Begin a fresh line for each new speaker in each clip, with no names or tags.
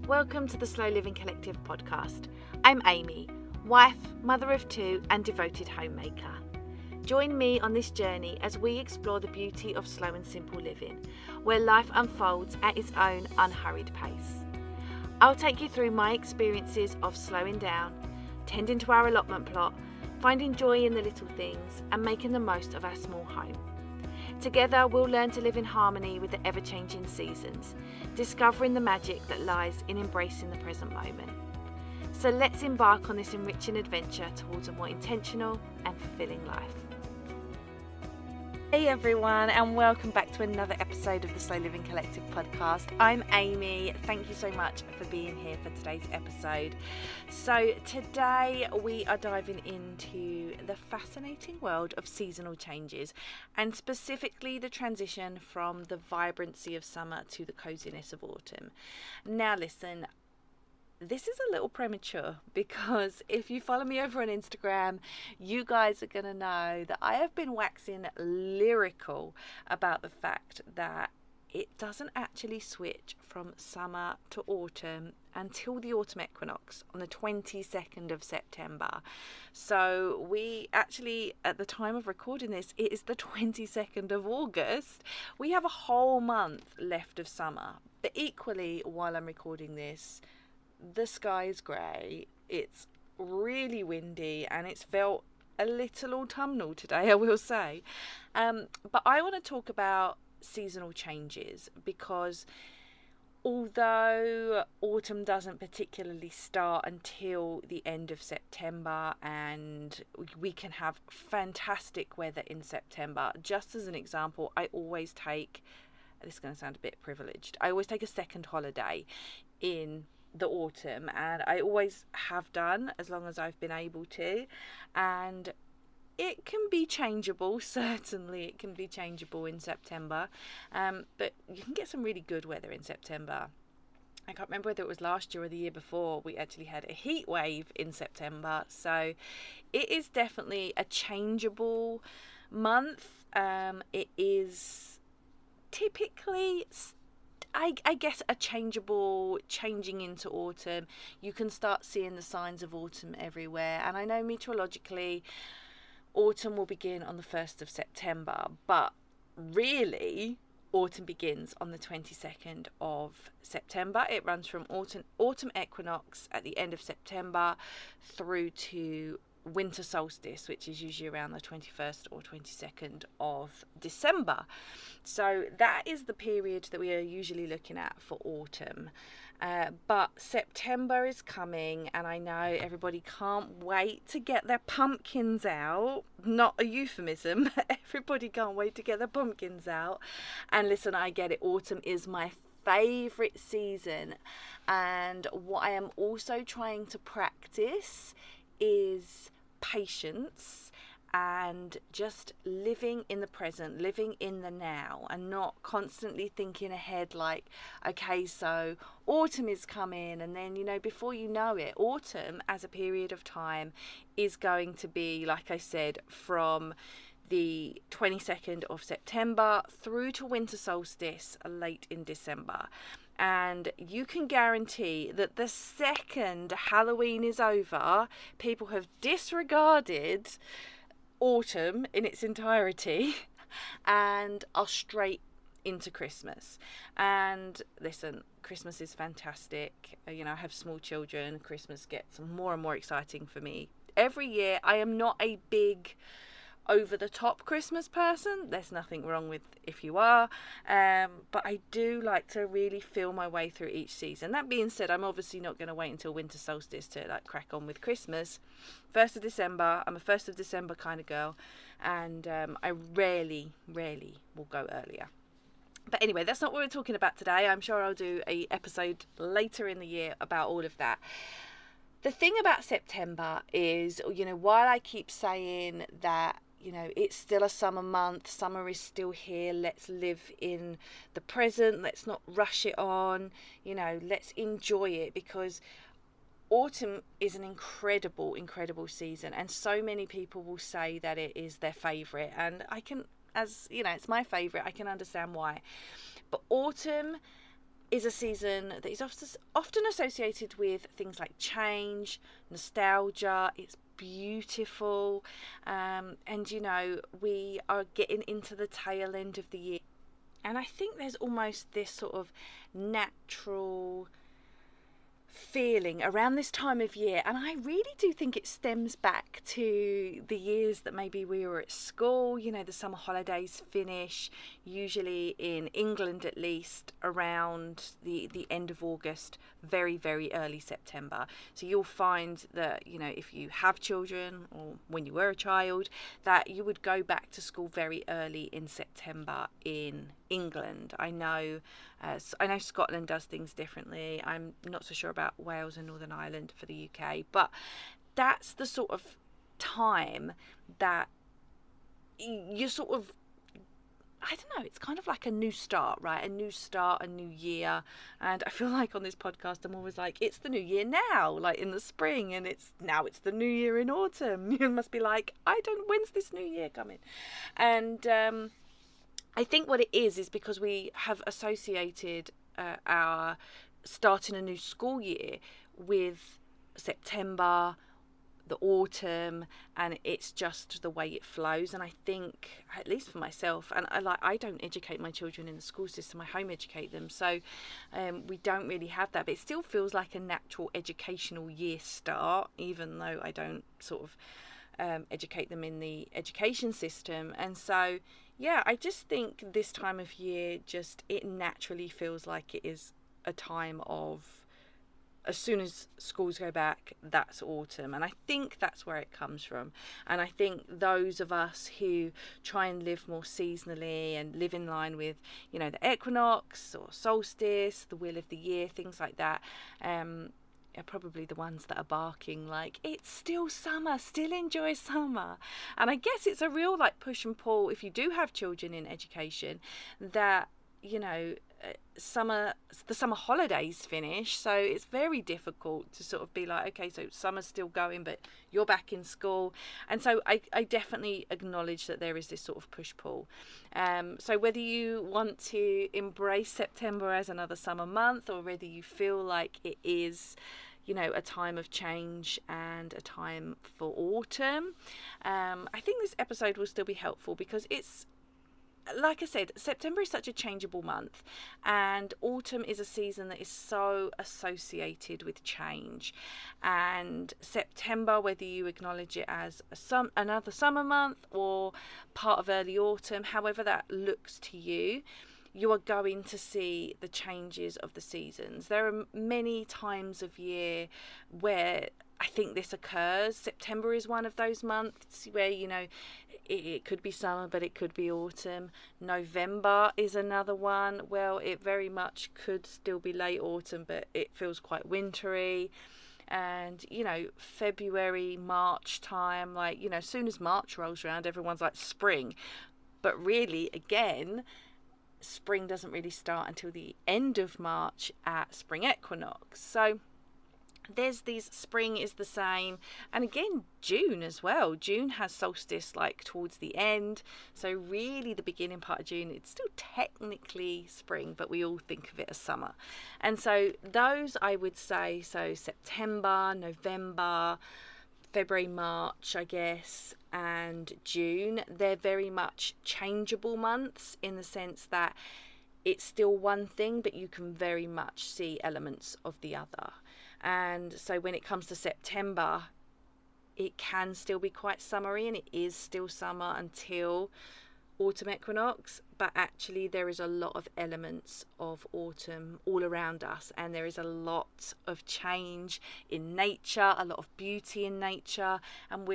Welcome to the Slow Living Collective podcast. I'm Amy, wife, mother of two and devoted homemaker. Join me on this journey as we explore the beauty of slow and simple living, where life unfolds at its own unhurried pace. I'll take you through my experiences of slowing down, tending to our allotment plot, finding joy in the little things and making the most of our small home. Together we'll learn to live in harmony with the ever-changing seasons, discovering the magic that lies in embracing the present moment. So let's embark on this enriching adventure towards a more intentional and fulfilling life. Hey everyone, and welcome back to another episode of the Slow Living Collective podcast. I'm Amy. Thank you so much for being here for today's episode. So today we are diving into the fascinating world of seasonal changes, and specifically the transition from the vibrancy of summer to the coziness of autumn. Now listen, this is a little premature because if you follow me over on Instagram, you guys are going to know that I have been waxing lyrical about the fact that it doesn't actually switch from summer to autumn until the autumn equinox on the 22nd of September. So we actually, at the time of recording this, it is the 22nd of August. We have a whole month left of summer. But equally, while I'm recording this, the sky is grey, it's really windy, and it's felt a little autumnal today, I will say. But I want to talk about seasonal changes because although autumn doesn't particularly start until the end of September and we can have fantastic weather in September, just as an example, I always take, this is going to sound a bit privileged, I always take a second holiday in the autumn, and I always have done as long as I've been able to, and it can be changeable. Certainly it can be changeable in September, but you can get some really good weather in September. I can't remember whether it was last year or the year before, we actually had a heat wave in September, so it is definitely a changeable month. It is typically I guess a changing into autumn. You can start seeing the signs of autumn everywhere. And I know meteorologically autumn will begin on the 1st of September, but really autumn begins on the 22nd of September. It runs from autumn equinox at the end of September through to winter solstice, which is usually around the 21st or 22nd of December. So that is the period that we are usually looking at for autumn. But September is coming, and I know everybody can't wait to get their pumpkins out. Not a euphemism. Everybody can't wait to get their pumpkins out. And listen, I get it. Autumn is my favourite season. And what I am also trying to practice is patience and just living in the present, living in the now, and not constantly thinking ahead like, okay, so autumn is coming, and then, before you know it, autumn as a period of time is going to be, like I said, from the 22nd of September through to winter solstice late in December. And you can guarantee that the second Halloween is over, people have disregarded autumn in its entirety and are straight into Christmas. And listen, Christmas is fantastic. I have small children. Christmas gets more and more exciting for me every year. I am not a big over-the-top Christmas person. There's nothing wrong with if you are, but I do like to really feel my way through each season. That being said, I'm obviously not going to wait until winter solstice to crack on with Christmas. 1st of December, I'm a 1st of December kind of girl, and I rarely will go earlier. But anyway, that's not what we're talking about today. I'm sure I'll do a episode later in the year about all of that. The thing about September is, while I keep saying that it's still a summer month, summer is still here, let's live in the present, let's not rush it on, let's enjoy it, because autumn is an incredible season, and so many people will say that it is their favourite, and I can, it's my favourite, I can understand why. But autumn is a season that is often associated with things like change, nostalgia. It's beautiful, and we are getting into the tail end of the year, and I think there's almost this sort of natural feeling around this time of year, and I really do think it stems back to the years that maybe we were at school. The summer holidays finish usually in England, at least around the end of August, very, very early September. So you'll find that if you have children, or when you were a child, that you would go back to school very early in September in England. I know Scotland does things differently. I'm not so sure about Wales and Northern Ireland for the UK, but that's the sort of time that you sort of, I don't know, it's kind of like a new start, right? A new start, a new year. And I feel like on this podcast, I'm always like, it's the new year now, like in the spring, and it's the new year in autumn. You must be like, when's this new year coming? And I think what it is because we have associated our starting a new school year with September, the autumn, and it's just the way it flows. And I think, at least for myself, and I don't educate my children in the school system, I home educate them, so we don't really have that, but it still feels like a natural educational year start, even though I don't sort of educate them in the education system. And so I just think this time of year, it naturally feels like it is a time of, as soon as schools go back, that's autumn. And I think that's where it comes from. And I think those of us who try and live more seasonally and live in line with, the equinox or solstice, the wheel of the year, things like that, are probably the ones that are barking like, it's still summer, still enjoy summer. And I guess it's a real push and pull if you do have children in education, that the summer holidays finish, so it's very difficult to sort of be like, okay, so summer's still going, but you're back in school. And so I definitely acknowledge that there is this sort of push-pull. So whether you want to embrace September as another summer month, or whether you feel like it is a time of change and a time for autumn, I think this episode will still be helpful, because it's, like I said, September is such a changeable month, and autumn is a season that is so associated with change. And September, whether you acknowledge it as another summer month or part of early autumn, however that looks to you, you are going to see the changes of the seasons. There are many times of year where I think this occurs. September is one of those months where, it could be summer, but it could be autumn. November is another one. Well, it very much could still be late autumn, but it feels quite wintry. And, February, March time, as soon as March rolls around, everyone's like spring. But really, again, spring doesn't really start until the end of March at spring equinox. So there's these, spring is the same, and again June as well. June has solstice towards the end, so really the beginning part of June, it's still technically spring, but we all think of it as summer. And so those, I would say, so September, November, February, March, I guess, and June, they're very much changeable months, in the sense that it's still one thing, but you can very much see elements of the other. And so when it comes to September, it can still be quite summery, and it is still summer until autumn equinox, but actually there is a lot of elements of autumn all around us, and there is a lot of change in nature, a lot of beauty in nature, and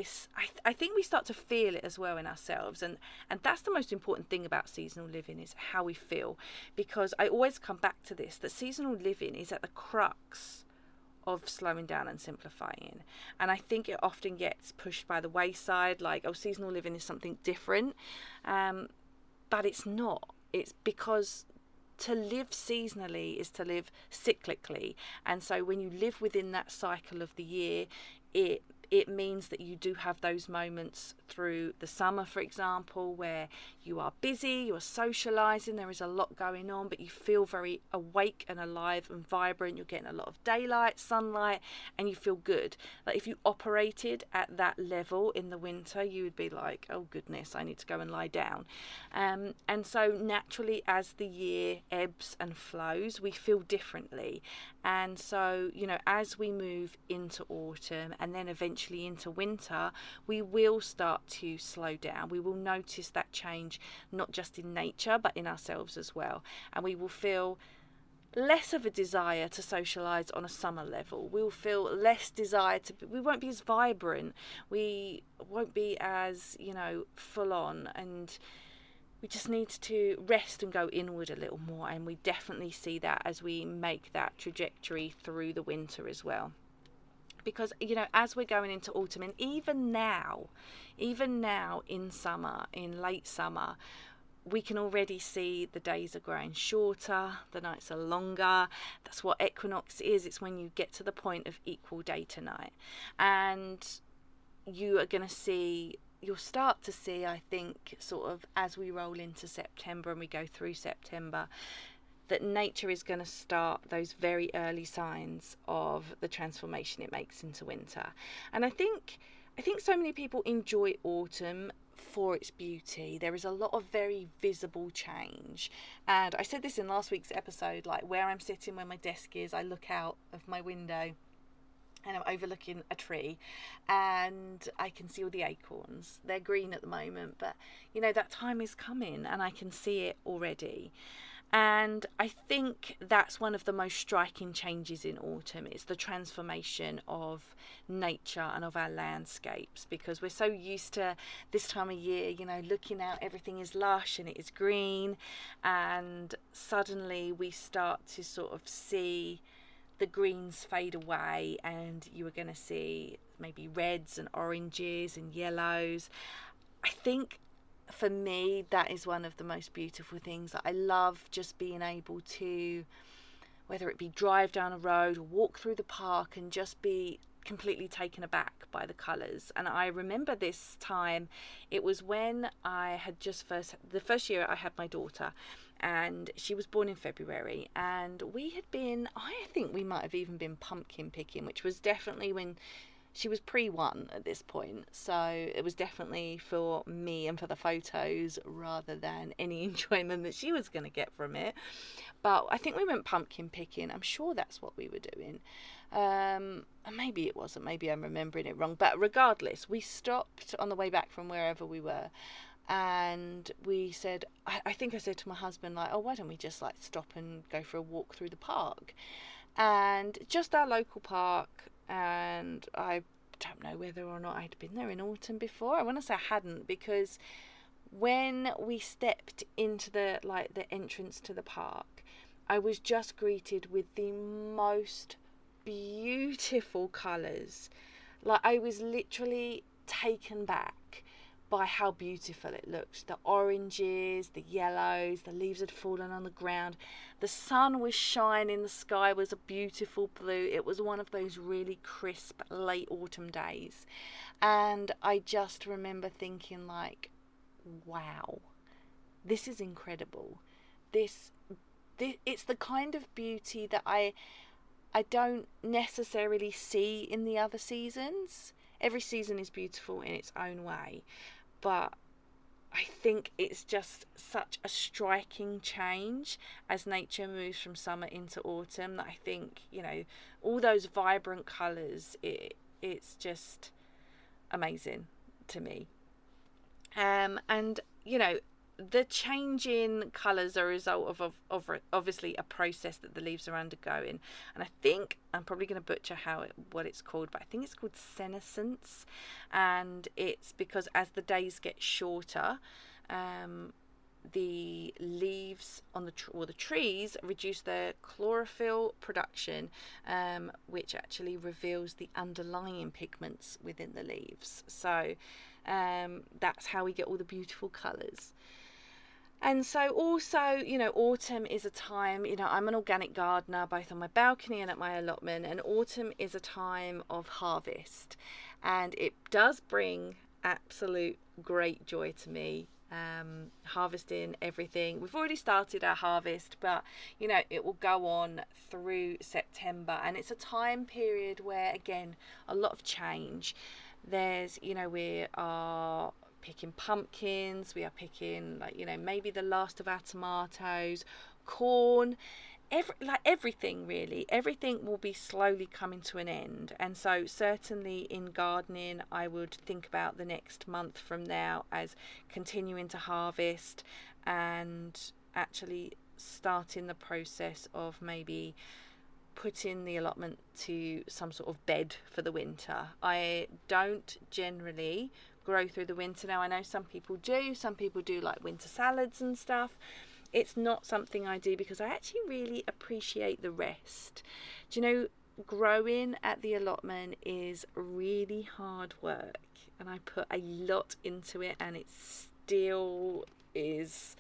I think we start to feel it as well in ourselves, and that's the most important thing about seasonal living, is how we feel. Because I always come back to this, that seasonal living is at the crux of slowing down and simplifying. And I think it often gets pushed by the wayside, seasonal living is something different, but it's not. It's because to live seasonally is to live cyclically, and so when you live within that cycle of the year, it it means that you do have those moments through the summer, for example, where you are busy, you're socializing, there is a lot going on, but you feel very awake and alive and vibrant. You're getting a lot of daylight, sunlight, and you feel good. Like if you operated at that level in the winter, you would be like, oh goodness, I need to go and lie down. And so naturally, as the year ebbs and flows, we feel differently. And so, you know, as we move into autumn and then eventually into winter, we will start to slow down. We will notice that change, not just in nature, but in ourselves as well. And we will feel less of a desire to socialise on a summer level. We'll feel less desire we won't be as vibrant. We won't be as, you know, full on, and we just need to rest and go inward a little more, and we definitely see that as we make that trajectory through the winter as well. Because, you know, as we're going into autumn, and even now in summer, in late summer, we can already see the days are growing shorter, the nights are longer. That's what equinox is. It's when you get to the point of equal day to night. And you are going to see, you'll start to see, I think, sort of as we roll into September and we go through September, that nature is going to start those very early signs of the transformation it makes into winter. And I think so many people enjoy autumn for its beauty. There is a lot of very visible change. And I said this in last week's episode, like where I'm sitting, where my desk is, I look out of my window and I'm overlooking a tree and I can see all the acorns. They're green at the moment, but you know, that time is coming and I can see it already. And I think that's one of the most striking changes in autumn. It's the transformation of nature and of our landscapes, because we're so used to this time of year, you know, looking out, everything is lush and it is green, and suddenly we start to sort of see the greens fade away, and you are going to see maybe reds and oranges and yellows. I think for me, that is one of the most beautiful things. I love just being able to, whether it be drive down a road or walk through the park, and just be completely taken aback by the colours. And I remember this time, it was when I had the first year I had my daughter, and she was born in February, and we had been, I think we might have even been pumpkin picking, which was definitely when she was pre-1 at this point, so it was definitely for me and for the photos rather than any enjoyment that she was going to get from it. But I think we went pumpkin picking. I'm sure that's what we were doing. And maybe it wasn't. Maybe I'm remembering it wrong. But regardless, we stopped on the way back from wherever we were, and we said, I think I said to my husband, like, oh, why don't we just like stop and go for a walk through the park? And just our local park. And I don't know whether or not I'd been there in autumn before. I want to say I hadn't, because when we stepped into the entrance to the park, I was just greeted with the most beautiful colours. Like, I was literally taken back by how beautiful it looked. The oranges, the yellows, the leaves had fallen on the ground. The sun was shining, the sky was a beautiful blue. It was one of those really crisp late autumn days. And I just remember thinking, like, wow, this is incredible. This it's the kind of beauty that I don't necessarily see in the other seasons. Every season is beautiful in its own way, but I think it's just such a striking change as nature moves from summer into autumn, that I think, you know, all those vibrant colours, it's just amazing to me. And, you know, the change in colours are a result of obviously a process that the leaves are undergoing. And I think, I'm probably going to butcher what it's called, but I think it's called senescence. And it's because as the days get shorter, the leaves on the trees reduce their chlorophyll production, which actually reveals the underlying pigments within the leaves. So that's how we get all the beautiful colours. And so also, autumn is a time, I'm an organic gardener both on my balcony and at my allotment, and autumn is a time of harvest. And it does bring absolute great joy to me, harvesting everything. We've already started our harvest, but, it will go on through September. And it's a time period where, again, a lot of change. There's, we are picking pumpkins, we are picking maybe the last of our tomatoes, corn, everything really. Everything will be slowly coming to an end. And so certainly in gardening, I would think about the next month from now as continuing to harvest and actually starting the process of maybe putting the allotment to some sort of bed for the winter. I don't generally grow through the winter. Now I know some people do like winter salads and stuff. It's not something I do because I actually really appreciate the rest. Do you know, growing at the allotment is really hard work, and I put a lot into it, and it still is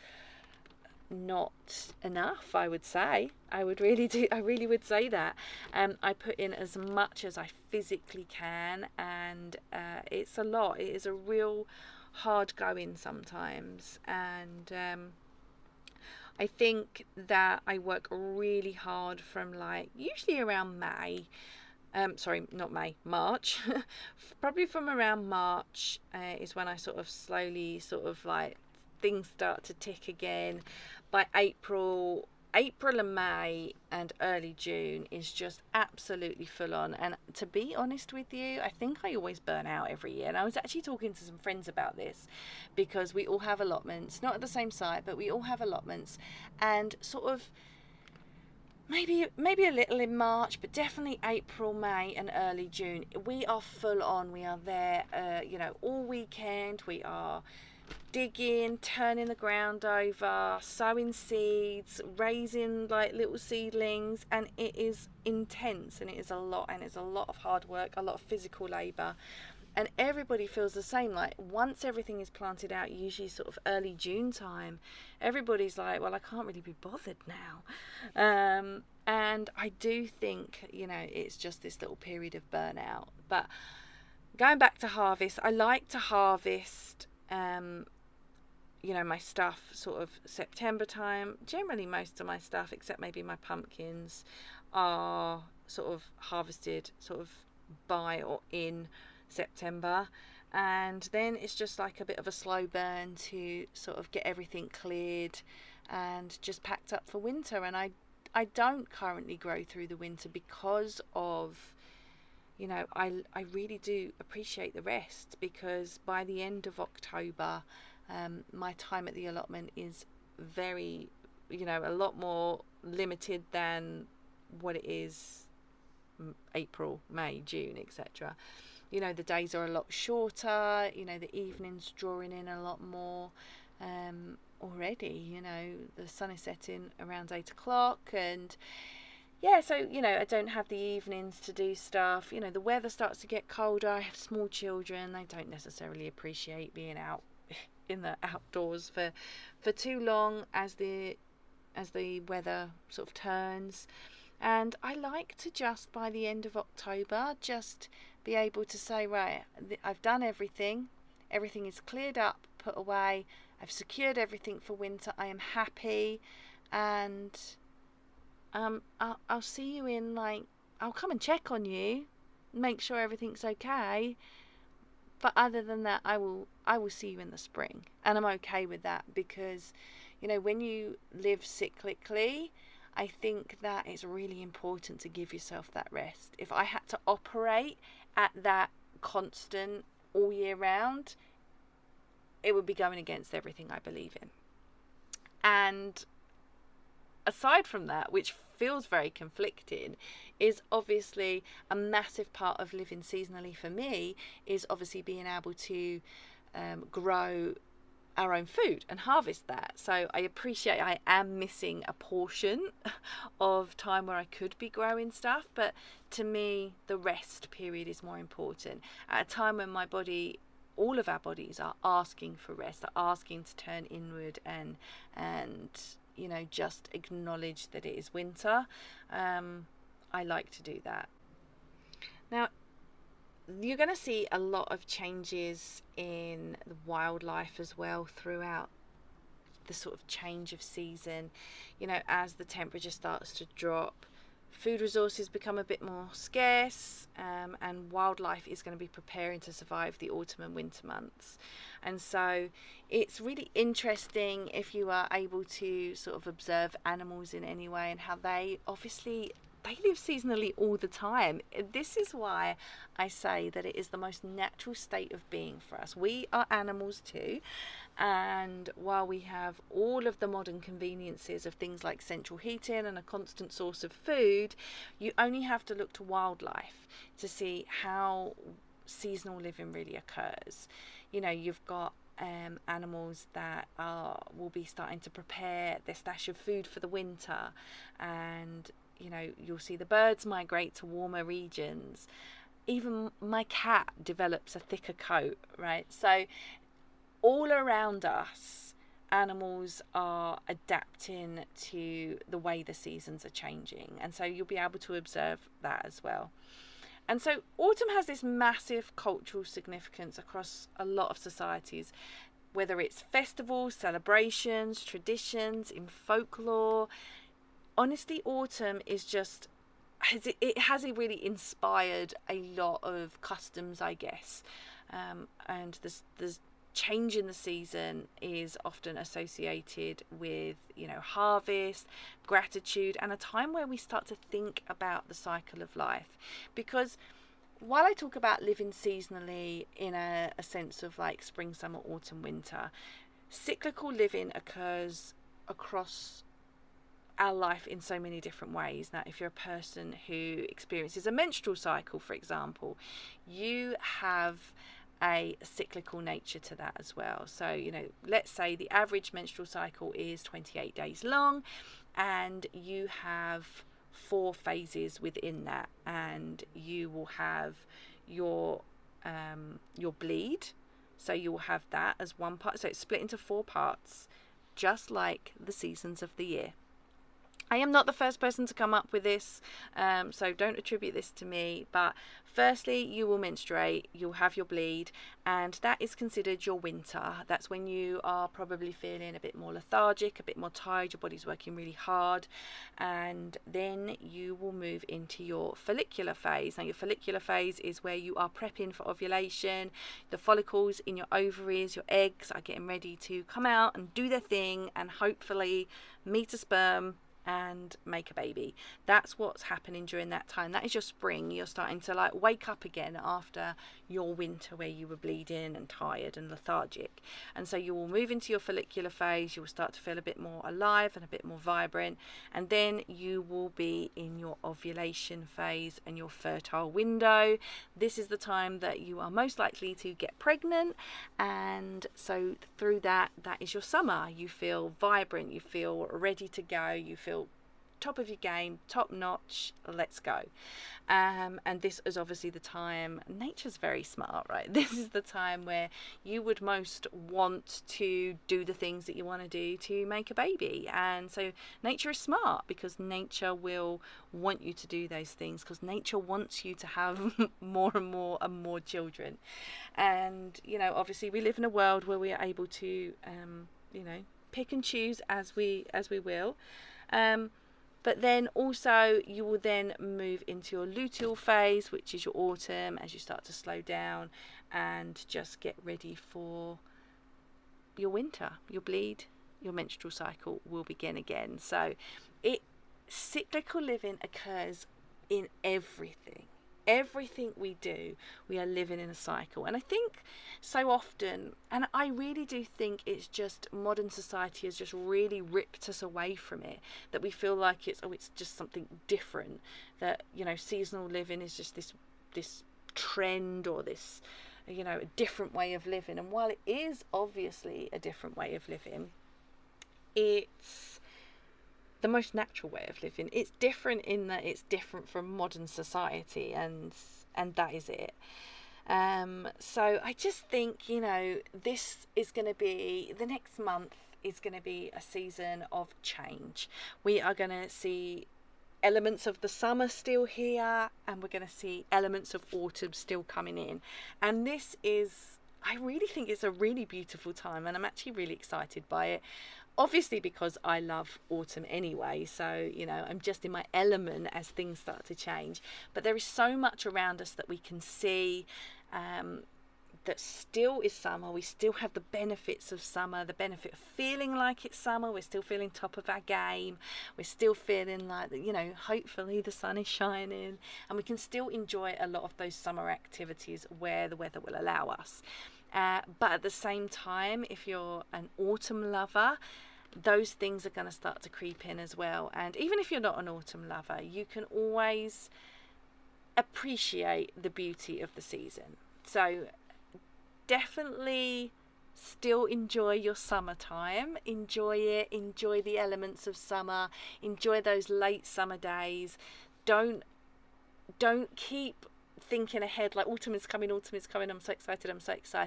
not enough, I would say. I really would say that. I put in as much as I physically can, and it's a lot. It is a real hard going sometimes, and I think that I work really hard from usually around May. Not May, March. Probably from around March is when I sort of slowly things start to tick again. By April and May and early June is just absolutely full on. And to be honest with you, I think I always burn out every year. And I was actually talking to some friends about this because we all have allotments, not at the same site, but we all have allotments, and sort of maybe a little in March, but definitely April, May and early June. We are full on. We are there, all weekend. We are digging, turning the ground over, sowing seeds, raising little seedlings, and it is intense, and it is a lot, and it's a lot of hard work, a lot of physical labour. And everybody feels the same. Once everything is planted out, usually sort of early June time, everybody's like, well, I can't really be bothered now. And I do think, it's just this little period of burnout. But going back to harvest, I like to harvest my stuff sort of September time. Generally most of my stuff, except maybe my pumpkins, are sort of harvested sort of by or in September, and then it's just a bit of a slow burn to sort of get everything cleared and just packed up for winter. And I don't currently grow through the winter because of I really do appreciate the rest, because by the end of October, my time at the allotment is very, a lot more limited than what it is April, May, June, etc. The days are a lot shorter, the evenings drawing in a lot more already. The sun is setting around 8 o'clock, and so I don't have the evenings to do stuff. The weather starts to get colder. I have small children. They don't necessarily appreciate being out in the outdoors for too long as the weather sort of turns. And I like to just by the end of October just be able to say, right, I've done everything is cleared up, put away, I've secured everything for winter, I am happy, and I'll see you in I'll come and check on you, make sure everything's okay, but other than that I will see you in the spring. And I'm okay with that, because when you live cyclically, I think that it's really important to give yourself that rest. If I had to operate at that constant all year round, it would be going against everything I believe in. And aside from that, which feels very conflicting, is obviously a massive part of living seasonally for me, is obviously being able to grow our own food and harvest that. So I appreciate I am missing a portion of time where I could be growing stuff, but to me the rest period is more important. At a time when my body all of our bodies are asking for rest, are asking to turn inward and you know, just acknowledge that it is winter. I like to do that. Now, you're going to see a lot of changes in the wildlife as well throughout the sort of change of season. You know, as the temperature starts to drop, food resources become a bit more scarce, and wildlife is going to be preparing to survive the autumn and winter months. And so it's really interesting if you are able to sort of observe animals in any way, and how they live seasonally all the time. This is why I say that it is the most natural state of being for us. We are animals too, and while we have all of the modern conveniences of things like central heating and a constant source of food, you only have to look to wildlife to see how seasonal living really occurs. You know, you've got animals that will be starting to prepare their stash of food for the winter, and you know, you'll see the birds migrate to warmer regions. Even my cat develops a thicker coat, right? So all around us, animals are adapting to the way the seasons are changing, and so you'll be able to observe that as well. And so autumn has this massive cultural significance across a lot of societies, whether it's festivals, celebrations, traditions, in folklore. Honestly, autumn is just, it has really inspired a lot of customs, I guess. And the change in the season is often associated with, you know, harvest, gratitude, and a time where we start to think about the cycle of life. Because while I talk about living seasonally in a sense of like spring, summer, autumn, winter, cyclical living occurs across our life in so many different ways. Now, if you're a person who experiences a menstrual cycle, for example, you have a cyclical nature to that as well. So, you know, let's say the average menstrual cycle is 28 days long, and you have 4 phases within that, and you will have your bleed. So you will have that as one part. So it's split into 4 parts, just like the seasons of the year. I am not the first person to come up with this, so don't attribute this to me. But firstly, you will menstruate, you'll have your bleed, and that is considered your winter. That's when you are probably feeling a bit more lethargic, a bit more tired, your body's working really hard. And then you will move into your follicular phase. Now, your follicular phase is where you are prepping for ovulation. The follicles in your ovaries, your eggs, are getting ready to come out and do their thing and hopefully meet a sperm and make a baby. That's what's happening during that time. That is your spring. You're starting to like wake up again after your winter where you were bleeding and tired and lethargic. And so you will move into your follicular phase. You will start to feel a bit more alive and a bit more vibrant, and then you will be in your ovulation phase and your fertile window. This is the time that you are most likely to get pregnant, and so through that is your summer. You feel vibrant, you feel ready to go, you feel top of your game, top notch, let's go. And this is obviously the time, nature's very smart, right? This is the time where you would most want to do the things that you want to do to make a baby. And so nature is smart, because nature will want you to do those things, because nature wants you to have more and more children. And you know, obviously we live in a world where we are able to you know, pick and choose as we will. But then also you will then move into your luteal phase, which is your autumn, as you start to slow down and just get ready for your winter. Your bleed, your menstrual cycle will begin again. So cyclical living occurs in everything. Everything we do, we are living in a cycle. And I think so often, and I really do think it's just modern society has just really ripped us away from it, that we feel like it's just something different, that, you know, seasonal living is just this trend, or this, you know, a different way of living. And while it is obviously a different way of living, it's the most natural way of living. It's different in that it's different from modern society, and that is it. So I just think, this is going to be, the next month is going to be a season of change. We are going to see elements of the summer still here, and we're going to see elements of autumn still coming in. And I really think it's a really beautiful time, and I'm actually really excited by it. Obviously, because I love autumn anyway, so I'm just in my element as things start to change. But there is so much around us that we can see that still is summer. We still have the benefits of summer, the benefit of feeling like it's summer. We're still feeling top of our game. We're still feeling like, hopefully the sun is shining, and we can still enjoy a lot of those summer activities where the weather will allow us. But at the same time, if you're an autumn lover, those things are going to start to creep in as well. And even if you're not an autumn lover, you can always appreciate the beauty of the season. So definitely still enjoy your summertime. Enjoy it. Enjoy the elements of summer. Enjoy those late summer days. Don't keep thinking ahead like autumn is coming, I'm so excited.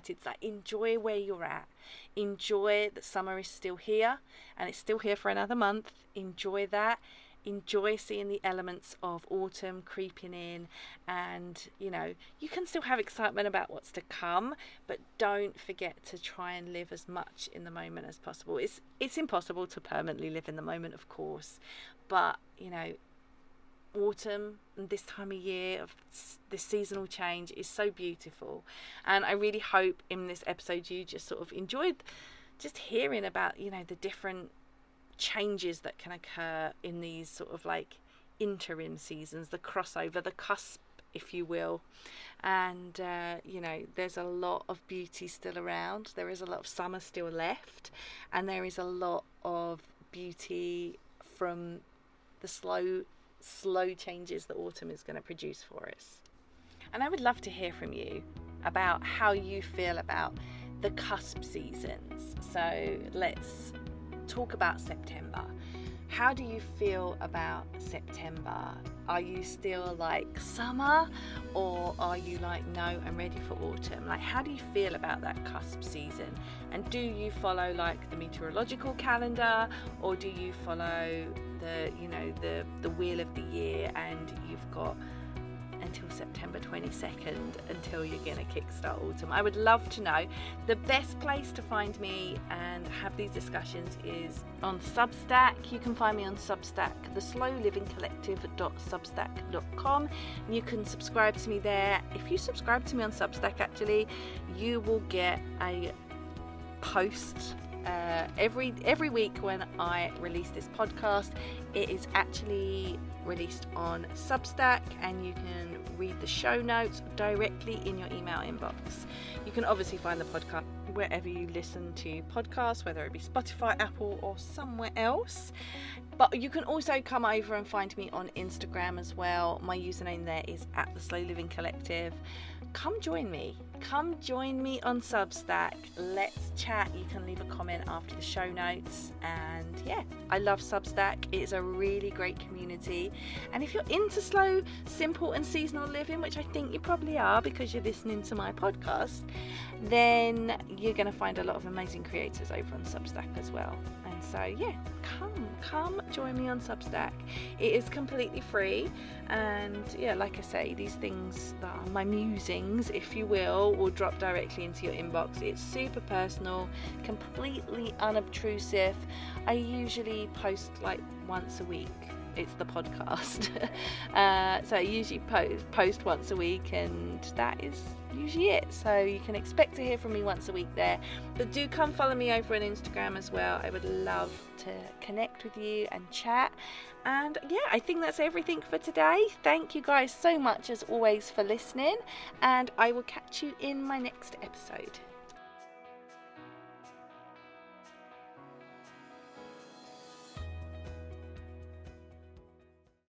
It's like, enjoy where you're at. Enjoy that summer is still here, and it's still here for another month. Enjoy that. Enjoy seeing the elements of autumn creeping in, and you can still have excitement about what's to come, but don't forget to try and live as much in the moment as possible. It's impossible to permanently live in the moment, of course, but autumn and this time of year of this seasonal change is so beautiful. And I really hope in this episode you just sort of enjoyed just hearing about the different changes that can occur in these sort of like interim seasons, the crossover, the cusp, if you will. And there's a lot of beauty still around. There is a lot of summer still left, and there is a lot of beauty from the slow changes that autumn is going to produce for us. And I would love to hear from you about how you feel about the cusp seasons. So let's talk about September. How do you feel about September? Are you still like summer, or are you like, no, I'm ready for autumn? Like, how do you feel about that cusp season? And do you follow like the meteorological calendar, or do you follow the wheel of the year, and you've got until September 22nd until you're going to kickstart autumn? I would love to know. The best place to find me and have these discussions is on Substack. You can find me on Substack, theslowlivingcollective.substack.com. You can subscribe to me there. If you subscribe to me on Substack, actually, you will get a post every week when I release this podcast. It is actually released on Substack, and you can read the show notes directly in your email inbox. You can obviously find the podcast wherever you listen to podcasts, whether it be Spotify, Apple, or somewhere else. But you can also come over and find me on Instagram as well. My username there is @theslowlivingcollective. Come join me. Come join me on Substack. Let's chat. You can leave a comment after the show notes. And yeah, I love Substack. It's a really great community. And if you're into slow, simple and seasonal living, which I think you probably are because you're listening to my podcast, then you're going to find a lot of amazing creators over on Substack as well. And so yeah, come join me on Substack. It is completely free, and yeah, like I say, these things that are my musings, if you will drop directly into your inbox. It's super personal, completely unobtrusive. I usually post like once a week. It's the podcast. So I usually post once a week, and that is usually it. So you can expect to hear from me once a week there. But do come follow me over on Instagram as well. I would love to connect with you and chat. And yeah, I think that's everything for today. Thank you guys so much as always for listening, and I will catch you in my next episode.